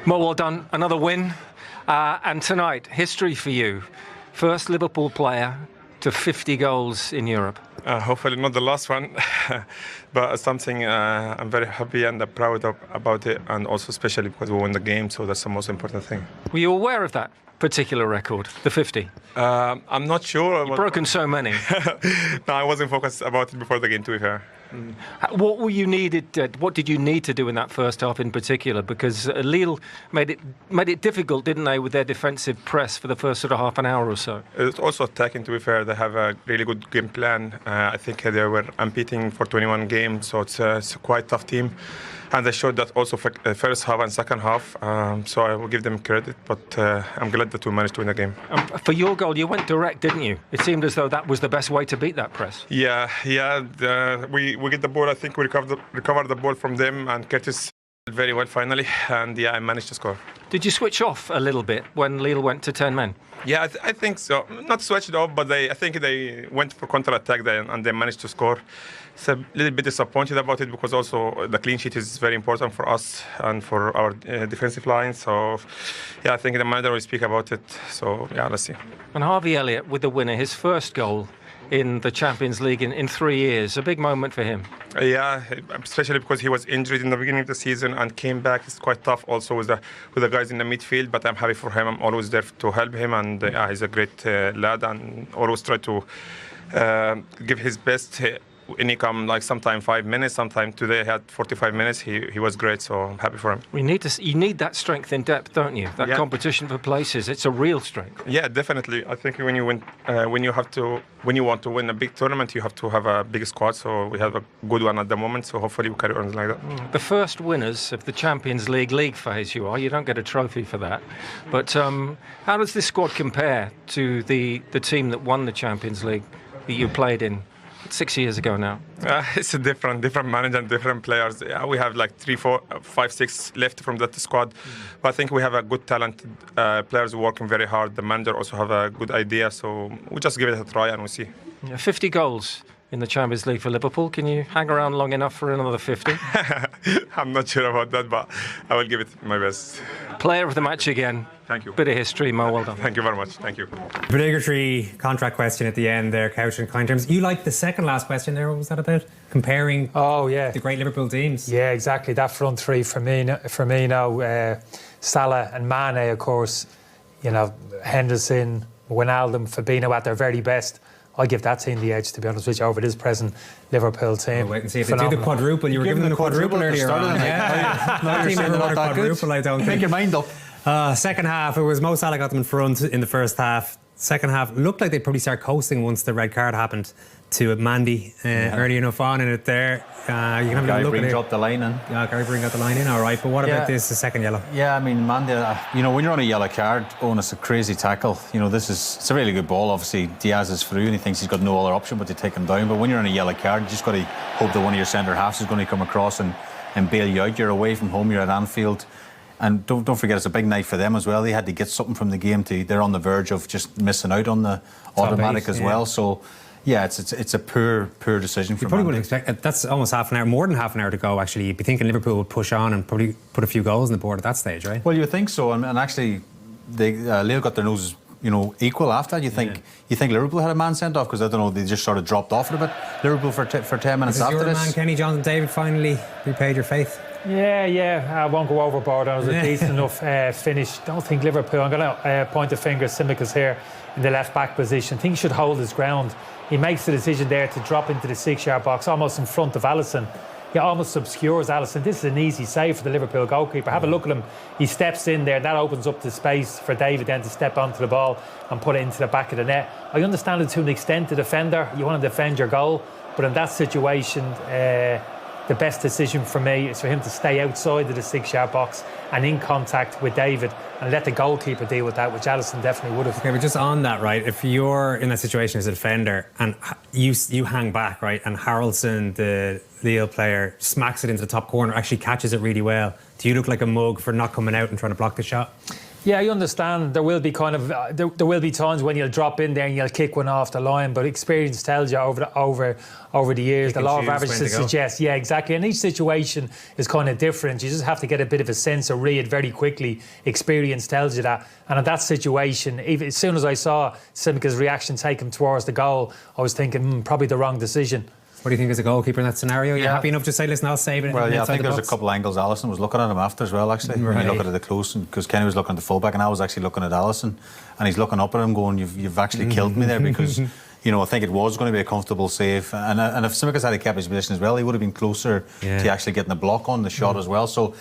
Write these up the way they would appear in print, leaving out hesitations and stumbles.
Well done. Another win. And tonight, history for you. First Liverpool player to 50 goals in Europe. Hopefully not the last one, but something I'm very happy and proud about it, and also especially because we won the game, so that's the most important thing. Were you aware of that particular record, the 50? I'm not sure. You've broken so many. No, I wasn't focused about it before the game, to be fair. What were you needed? What did you need to do in that first half in particular? Because Lille made it difficult, didn't they, with their defensive press for the first sort of half an hour or so? It's also attacking. To be fair, they have a really good game plan. I think they were unbeaten for 21 games, so it's a quite tough team. And they showed that also for first half and second half. So I will give them credit, but I'm glad that we managed to win the game. For your goal, you went direct, didn't you? It seemed as though that was the best way to beat that press. Yeah. We get the ball. I think we recovered the ball from them, and Curtis did very well finally. And I managed to score. Did you switch off a little bit when Lille went to 10 men? Yeah, I think so. Not switched off, but I think they went for counter-attack and they managed to score. It's a little bit disappointed about it because also the clean sheet is very important for us and for our defensive line. So, I think the manager will speak about it. So, let's see. And Harvey Elliott with the winner, his first goal in the Champions League in 3 years. A big moment for him. Yeah, especially because he was injured in the beginning of the season and came back. It's quite tough also with the guys in the midfield, but I'm happy for him. I'm always there to help him, and he's a great lad and always try to give his best. When he come like sometime 5 minutes, sometime today he had 45 minutes. He was great, so I'm happy for him. You need that strength in depth, don't you? That competition for places. It's a real strength. Yeah, definitely. I think when you want to win a big tournament, you have to have a big squad. So we have a good one at the moment. So hopefully we carry on like that. The first winners of the Champions League phase, you are. You don't get a trophy for that. But how does this squad compare to the team that won the Champions League that you played in 6 years ago now? It's a different manager and different players. We have like 3, 4, 5, 6 left from that squad. But I think we have a good talented players working very hard. The manager also have a good idea. So we just give it a try and we'll see. 50 goals in the Champions League for Liverpool. Can you hang around long enough for another 50? I'm not sure about that, but I will give it my best. Player of the match again. Thank you. Bit of history, Mo. Well done. Thank you very much. Thank you. Obligatory contract question at the end there, couch in kind terms. You liked the second last question there. What was that about? Comparing the great Liverpool teams. Yeah, exactly. That front three for me now, Salah and Mane, of course, Henderson, Wijnaldum, Fabinho at their very best. I give that team the edge, to be honest with you, over this present Liverpool team. Wait and see if they do the quadruple. You were giving them the quadruple earlier on. No, you're saying not that quadruple, I don't think. Make your mind up. Second half, it was Mo Salah got them in front in the first half. Second half, looked like they'd probably start coasting once the red card happened to Mandy early enough on in it there. You can have a look at it. Dropped the line in. Yeah, Carragher got the line in, all right. But what about this, the second yellow? Yeah, I mean, Mandy, when you're on a yellow card, it's a crazy tackle. It's a really good ball. Obviously, Diaz is through and he thinks he's got no other option but to take him down. But when you're on a yellow card, you just got to hope that one of your centre halves is going to come across and bail you out. You're away from home, you're at Anfield. And don't forget, it's a big night for them as well. They had to get something from the game. They're on the verge of just missing out on the automatic as well. So, it's a poor decision for them. You probably wouldn't expect that's almost half an hour, more than half an hour to go. Actually, you'd be thinking Liverpool would push on and probably put a few goals on the board at that stage, right? Well, you would think so. And actually, Lille got their noses, equal after that. You think Liverpool had a man sent off because I don't know, they just sort of dropped off it a bit. Liverpool for 10 minutes after this. Your man Kenny Jonathan David finally repaid your faith. Yeah, I won't go overboard. It was a decent enough finish. Don't think Liverpool, I'm going to point the finger at Simicas here in the left-back position. I think he should hold his ground. He makes the decision there to drop into the 6-yard box, almost in front of Alisson. He almost obscures Alisson. This is an easy save for the Liverpool goalkeeper. Have a look at him. He steps in there. That opens up the space for David then to step onto the ball and put it into the back of the net. I understand it to an extent, the defender. You want to defend your goal. But in that situation, the best decision for me is for him to stay outside of the 6-yard box and in contact with David and let the goalkeeper deal with that, which Alisson definitely would have. Okay, but just on that, right, if you're in that situation as a defender and you hang back, right, and Harrelson, the Lille player, smacks it into the top corner, actually catches it really well, do you look like a mug for not coming out and trying to block the shot? Yeah, I understand. There will be there will be times when you'll drop in there and you'll kick one off the line, but experience tells you over the years, the law of averages suggests, yeah, exactly. And each situation is kind of different. You just have to get a bit of a sense or read very quickly. Experience tells you that. And in that situation, even as soon as I saw Simica's reaction take him towards the goal, I was thinking, probably the wrong decision. What do you think as a goalkeeper in that scenario? You're happy enough to say, listen, I'll save it? Well, yeah, I think there's a couple of angles Alisson was looking at him after as well, actually. Right. When you look at it close, because Kenny was looking at the fullback and I was actually looking at Alisson, and he's looking up at him going, you've actually killed me there, because you know, I think it was going to be a comfortable save, and if Tsimikas had kept his position as well, he would have been closer to actually getting a block on the shot as well. So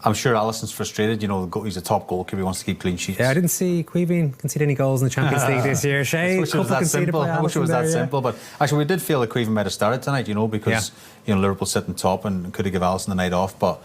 I'm sure Alisson's frustrated. You know, he's a top goalkeeper. He wants to keep clean sheets. Yeah, I didn't see Queeveen concede any goals in the Champions League this year. Shay, I wish it was that simple. But actually, we did feel that Queeveen might have started tonight. You know, because you know Liverpool sitting top and could have given Alisson the night off, but.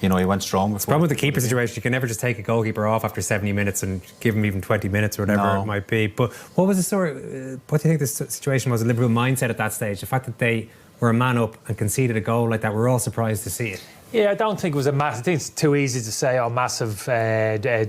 You know, he went strong before. The problem with the keeper situation, you can never just take a goalkeeper off after 70 minutes and give him even 20 minutes or whatever it might be. But what was the sort of, what do you think the situation was, the Liverpool mindset at that stage? The fact that they were a man up and conceded a goal like that, we're all surprised to see it. Yeah, I don't think it was a massive. I think it's too easy to say, massive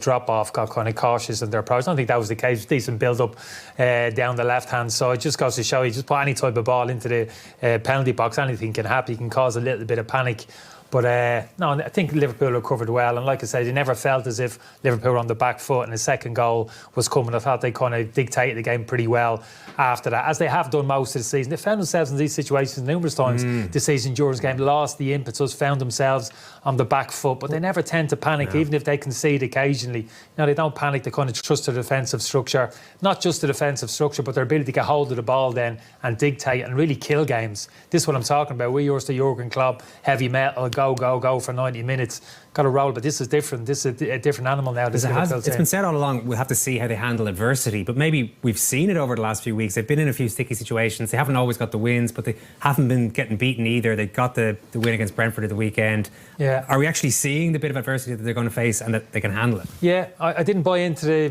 drop off, got kind of cautious in their approach. I don't think that was the case. Decent build up down the left hand side. Just goes to show you, just put any type of ball into the penalty box, anything can happen. You can cause a little bit of panic. But no, I think Liverpool recovered well, and like I said, they never felt as if Liverpool were on the back foot and the second goal was coming. I thought they kind of dictated the game pretty well after that, as they have done most of the season. They found themselves in these situations numerous times this season during this game, lost the impetus, found themselves on the back foot, but they never tend to panic, even if they concede occasionally. You know, they don't panic, they kind of trust their defensive structure, not just the defensive structure, but their ability to get hold of the ball then and dictate and really kill games. This is what I'm talking about. We're used to Jurgen Klopp, heavy metal, go for 90 minutes. Got to roll, but this is different. This is a different animal now. It's been said all along, we'll have to see how they handle adversity, but maybe we've seen it over the last few weeks. They've been in a few sticky situations. They haven't always got the wins, but they haven't been getting beaten either. They got the win against Brentford at the weekend. Yeah. Are we actually seeing the bit of adversity that they're going to face and that they can handle it? Yeah, I didn't buy into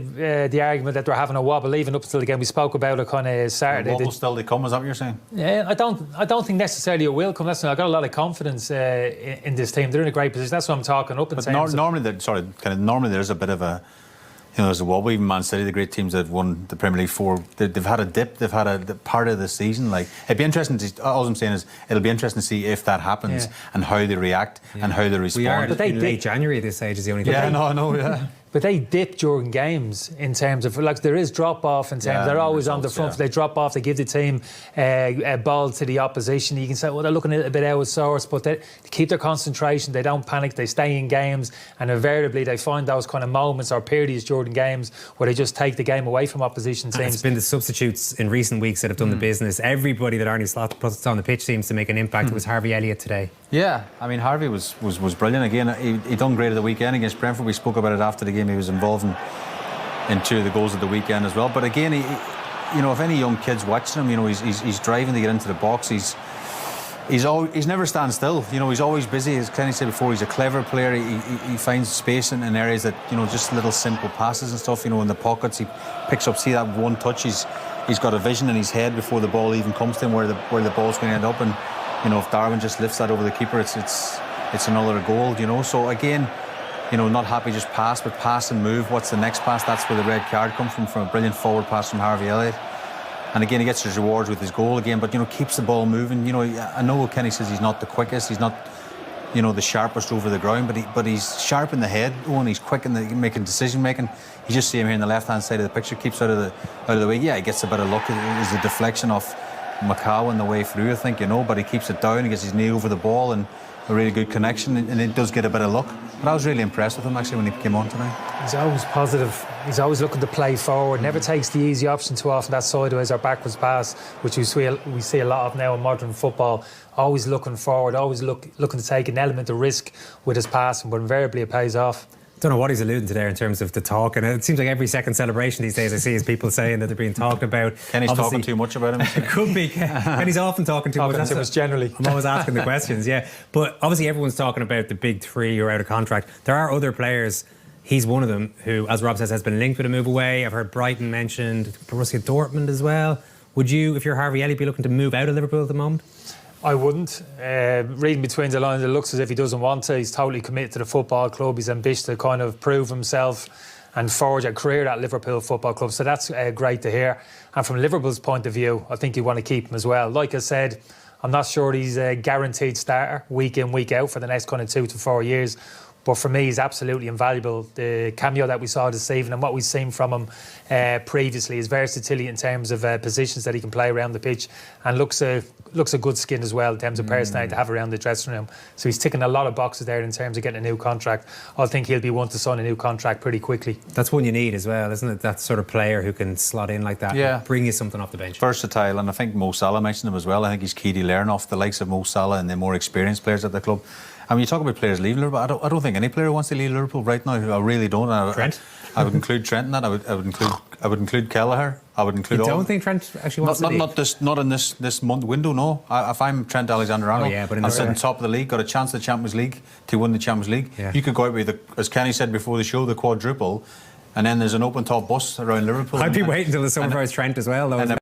the argument that they're having a wobble even up until the game. We spoke about it kind of Saturday. The wobble still to come, is that what you're saying? Yeah, I don't think necessarily it will come. I've got a lot of confidence in this team. They're in a great position. That's what I'm talking up and saying. Normally there's a bit of a, you know, there's a wobble. Even Man City, the great teams that won the Premier League 4, they've had a dip. They've had a part of the season. Like, it'd be interesting to. All I'm saying is, it'll be interesting to see if that happens and how they react and how they respond. We are in late January at this stage is the only thing. Yeah. But they dip during games in terms of, like, there is drop off in terms. They're always on the front. They drop off. They give the team a ball to the opposition. You can say, well, they're looking a little bit out of sorts, but they keep their concentration. They don't panic. They stay in games, and invariably they find those kind of moments or periods during games where they just take the game away from opposition teams. It's been the substitutes in recent weeks that have done the business. Everybody that Arne Slot puts on the pitch seems to make an impact. It was Harvey Elliott today. Yeah, I mean, Harvey was brilliant again. He done great at the weekend against Brentford. We spoke about it after the game. He was involved in two of the goals of the weekend as well. But again, he, you know, if any young kids watching him, you know, he's driving to get into the box. He's never stand still. You know, he's always busy. As Kenny said before, he's a clever player. He finds space in areas that, you know, just little simple passes and stuff. You know, in the pockets, he picks up. See that one touch? He's got a vision in his head before the ball even comes to him where the ball's going to end up. And you know, if Darwin just lifts that over the keeper, it's another goal. You know, so again, you know, not happy just pass, but pass and move. What's the next pass? That's where the red card comes from a brilliant forward pass from Harvey Elliott. And again, he gets his rewards with his goal again, but, you know, keeps the ball moving. You know, I know Kenny says he's not the quickest, he's not, you know, the sharpest over the ground, but he's sharp in the head, and he's quick in making decision making. You just see him here in the left hand side of the picture, keeps out of the way. Yeah, he gets a bit of luck. It's a deflection off Macau on the way through, I think, you know, but he keeps it down, he gets his knee over the ball, and a really good connection, and it does get a bit of luck. But I was really impressed with him actually when he came on tonight. He's always positive. He's always looking to play forward. Never takes the easy option too often, that sideways or backwards pass, which we see a lot of now in modern football. Always looking forward, always looking to take an element of risk with his passing, but invariably it pays off. Don't know what he's alluding to there in terms of the talk, and it seems like every second celebration these days I see is people saying that they're being talked about. Kenny's talking too much about him. It could be. Kenny's often talking too much. Generally. I'm always asking the questions, yeah. But obviously everyone's talking about the big three who are out of contract. There are other players. He's one of them who, as Rob says, has been linked with a move away. I've heard Brighton mentioned, Borussia Dortmund as well. Would you, if you're Harvey Elliott, be looking to move out of Liverpool at the moment? I wouldn't. Reading between the lines, it looks as if he doesn't want to. He's totally committed to the football club. He's ambitious to kind of prove himself and forge a career at Liverpool Football Club. So that's great to hear. And from Liverpool's point of view, I think you want to keep him as well. Like I said, I'm not sure he's a guaranteed starter week in, week out for the next kind of 2 to 4 years. But for me, he's absolutely invaluable. The cameo that we saw this evening and what we've seen from him previously, his versatility in terms of positions that he can play around the pitch, and looks a good skin as well in terms of personality to have around the dressing room. So he's ticking a lot of boxes there in terms of getting a new contract. I think he'll be one to sign a new contract pretty quickly. That's one you need as well, isn't it? That sort of player who can slot in like that, and bring you something off the bench. Versatile, and I think Mo Salah mentioned him as well. I think he's key to learn off the likes of Mo Salah and the more experienced players at the club. I mean, you talk about players leaving Liverpool. I don't think any player wants to leave Liverpool right now. I really don't. Trent? I would include Trent in that. I would include Carragher. I would include. You don't think Trent actually wants to leave? Not in this month window. No. If I'm Trent Alexander-Arnold, but I'm sitting top of the league, got a chance at the Champions League to win the Champions League. Yeah. You could go out with, as Kenny said before the show, the quadruple, and then there's an open top bus around Liverpool. I'd be waiting until the summer for Trent as well, though.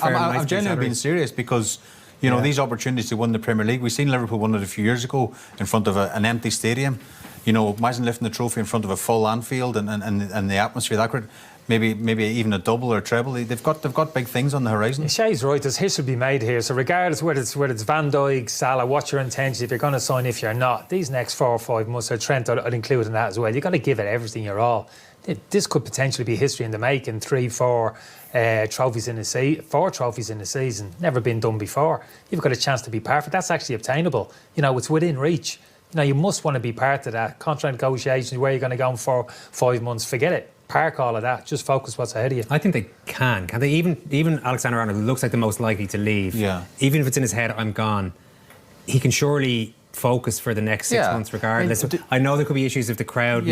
I'm genuinely being serious because. You know, these opportunities to win the Premier League. We've seen Liverpool win it a few years ago in front of an empty stadium. You know, imagine lifting the trophy in front of a full Anfield and the atmosphere that great. Maybe even a double or a treble. They've got big things on the horizon. Shay's right. There's history to be made here. So regardless whether it's Van Dijk, Salah, what's your intention? If you're going to sign, if you're not, these next 4 or 5 months, so Trent, I'd include in that as well. You've got to give it everything your all. This could potentially be history in the making. 3-4 trophies in the season, 4 trophies in the season, never been done before. You've got a chance to be part of it. That's actually obtainable. You know, it's within reach. You know, you must want to be part of that. Contract negotiations, where you're going to go in for 5 months, forget it. Park all of that. Just focus what's ahead of you. I think they can. Can they? Even Alexander-Arnold looks like the most likely to leave. Yeah. Even if it's in his head, I'm gone. He can surely focus for the next 6 months regardless. I know there could be issues if the crowd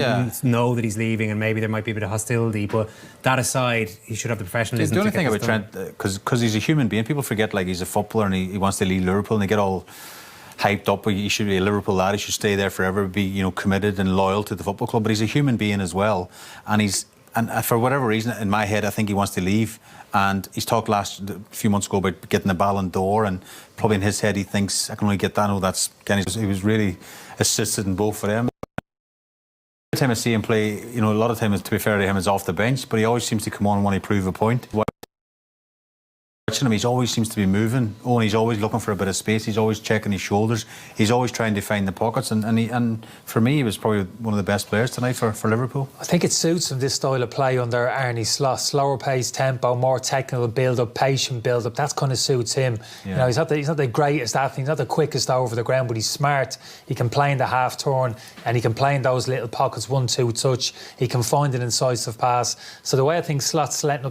know that he's leaving, and maybe there might be a bit of hostility, but that aside, he should have the professionalism. The only thing about Trent, because he's a human being, people forget like he's a footballer and he wants to leave Liverpool and they get all hyped up. He should be a Liverpool lad, he should stay there forever, be committed and loyal to the football club, but he's a human being as well, and for whatever reason in my head I think he wants to leave. And he's talked a few months ago about getting the Ballon d'Or, and probably in his head he thinks I can only get that. No, that's Kenny. He was really assisted in both for them. Every time I see him play, a lot of times, to be fair to him, is off the bench, but he always seems to come on when he prove a point. Watching him, he always seems to be moving. And he's always looking for a bit of space. He's always checking his shoulders. He's always trying to find the pockets. And for me, he was probably one of the best players tonight for Liverpool. I think it suits him, this style of play under Arne Slot. Slower pace, tempo, more technical build-up, patient build-up. That kind of suits him. Yeah. He's not the greatest athlete. He's not the quickest over the ground, but he's smart. He can play in the half-turn, and he can play in those little pockets, 1-2 touch. He can find an incisive pass. So the way I think Slot's setting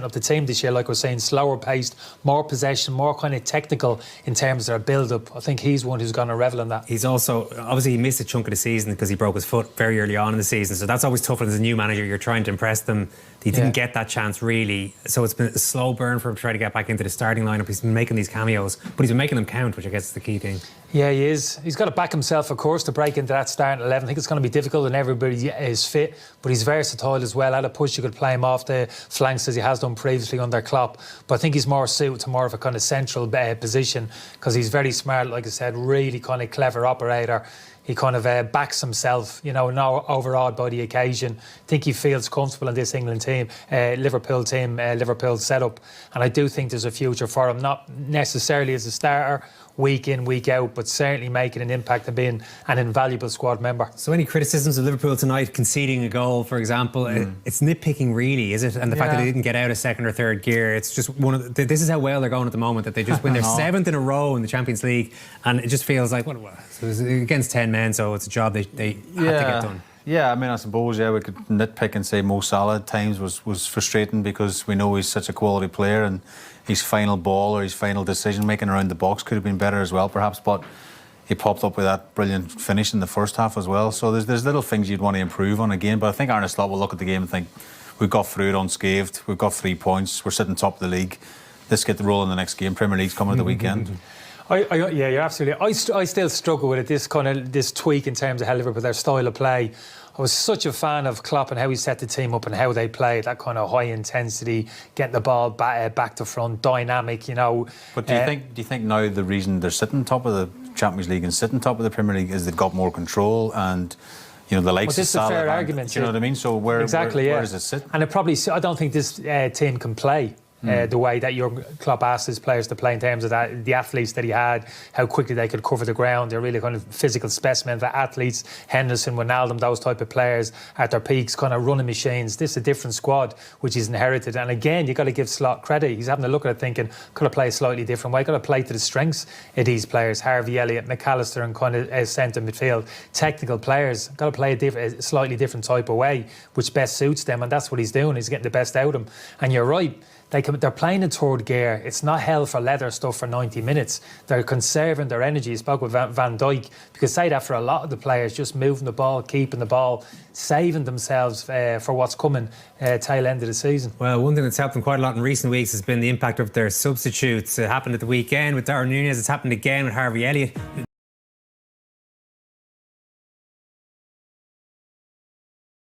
up the team this year, like we're saying, slower pace, more possession, more kind of technical in terms of their build-up. I think he's one who's going to revel in that. He's also, obviously he missed a chunk of the season because he broke his foot very early on in the season, so that's always tough as a new manager. You're trying to impress them. He didn't get that chance really, so it's been a slow burn for him to try to get back into the starting lineup. He's been making these cameos, but he's been making them count, which I guess is the key thing. Yeah, he is. He's got to back himself, of course, to break into that starting 11. I think it's going to be difficult and everybody is fit, but he's versatile as well. At a push, you could play him off the flanks as he has done previously under Klopp, but I think he's more suited to more of a kind of central position because he's very smart, like I said, really kind of clever operator. He kind of backs himself, not overawed by the occasion. I think he feels comfortable in this England team, Liverpool team, Liverpool setup. And I do think there's a future for him, not necessarily as a starter, week in, week out, but certainly making an impact and being an invaluable squad member. So any criticisms of Liverpool tonight, conceding a goal, for example, it's nitpicking really, is it? And the fact that they didn't get out of second or third gear, it's just this is how well they're going at the moment, that they just win their 7th in a row in the Champions League, and it just feels like, so it's against 10 men, so it's a job they have to get done. Yeah, I mean, I suppose, we could nitpick and say Mo Salah at times was frustrating because we know he's such a quality player and his final ball or his final decision making around the box could have been better as well, perhaps, but he popped up with that brilliant finish in the first half as well. So there's little things you'd want to improve on again, but I think Arne Slot will look at the game and think, we've got through it unscathed, we've got 3 points, we're sitting top of the league, let's get the roll in the next game. Premier League's coming at the weekend. Yeah, you're absolutely. I still struggle with it. This tweak in terms of how Liverpool, their style of play. I was such a fan of Klopp and how he set the team up and how they played, that kind of high intensity, getting the ball back to front, dynamic. But do you think now the reason they're sitting top of the Champions League and sitting top of the Premier League is they've got more control and you know, the likes Well, this of is a Salah. fair argument, Do you know what I mean? So where does it sit? And it probably, I don't think this team can play the way that Jurgen Klopp asked his players to play in terms of that, the athletes that he had, how quickly they could cover the ground. They're really kind of physical specimens, the athletes, Henderson, Wijnaldum, those type of players at their peaks, kind of running machines. This is a different squad which he's inherited. And again, you've got to give Slot credit. He's having a look at it thinking, could I play a slightly different way? Could I play to the strengths of these players? Harvey Elliott, McAllister and kind of centre midfield. Technical players, got to play a slightly different type of way, which best suits them. And that's what he's doing. He's getting the best out of them. And you're right. They're playing in third gear. It's not hell for leather stuff for 90 minutes. They're conserving their energy. I spoke with Van Dijk, because say that for a lot of the players, just moving the ball, keeping the ball, saving themselves for what's coming tail end of the season. Well, one thing that's helped them quite a lot in recent weeks has been the impact of their substitutes. It happened at the weekend with Darwin Núñez. It's happened again with Harvey Elliott.